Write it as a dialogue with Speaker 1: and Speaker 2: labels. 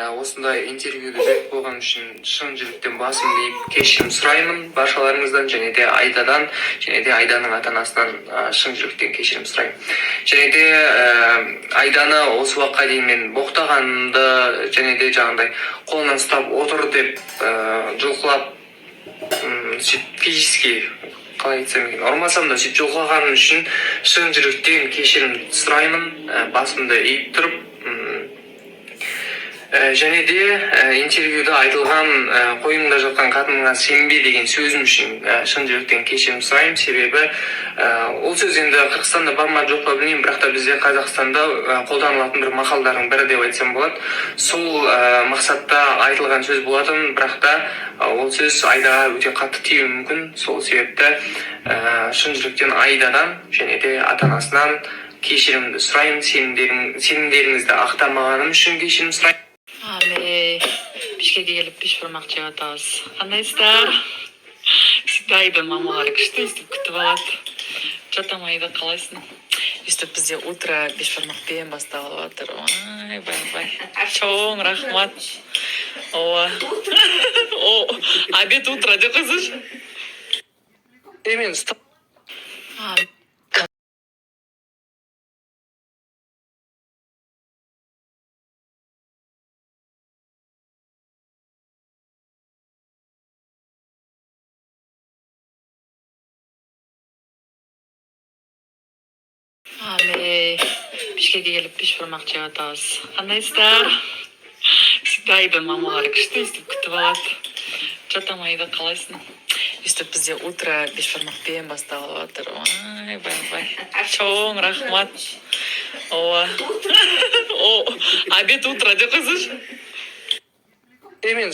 Speaker 1: осындай интервьюді беріп қойған үшін шын жүректен басымды иіп кешірім сұраймын баршаларыңыздан, және де Айдадан, және де Айданың ата-анасынан шын жүректен кешірім сұраймын. Және де Айданы осы уақытқа дейін мен боқтағанымды, және де жаңағыдай қолынан ұстап отыр деп жұлқылап, физически қалай айтсам екен, ұрмасам да сөйтіп жұлқығаным үшін шын жүректен кешірім сұраймын, басымды иіп тұрып. Және де интервьюда айтылған қойныңда жатқан қатыныңа сенбе деген сөзім үшін шын жүректен кешірім сұраймын. Себебі ол сөз енді Қырғызстанда бар ма жоқ па білмеймін, бірақ та бізде Қазақстанда қолданылатын бір мақалдардың бірі деп айтсам болады. Сол мақсатта айтылған сөз болатын, бірақ та ол сөз Айдаға өте қатты тиюі мүмкін. Сол себепті шын жүректен Айдадан және де ата-анасынан кешірімді сұраймын. Сенімдеріңізді ақтамағаным үшін кешірім сұраймын.
Speaker 2: Бишкекке келіп бешбармақ жеп атабыз. Қандайсыздар? Всегда Айда мамалары күшті өстіп күтіп алады. Жатам Айда, қалайсың? Өстіп бізде утро бешбармақпен басталып жатыр. Бай. Чоң рахмат. Обед утро деп қойсайшы.
Speaker 1: Мен
Speaker 2: Бишкекке келіп бешбармақ жеп атабыз. Қандайсыздар? Всегда Айда мамалары күшті өстіп күтіп алады. Жатам Айда, қалайсың? Өстіп бізде утро бешбармақпен басталып жатыр. Бай. Чоң рахмат. Обед утро деп қойсайшы.
Speaker 1: мен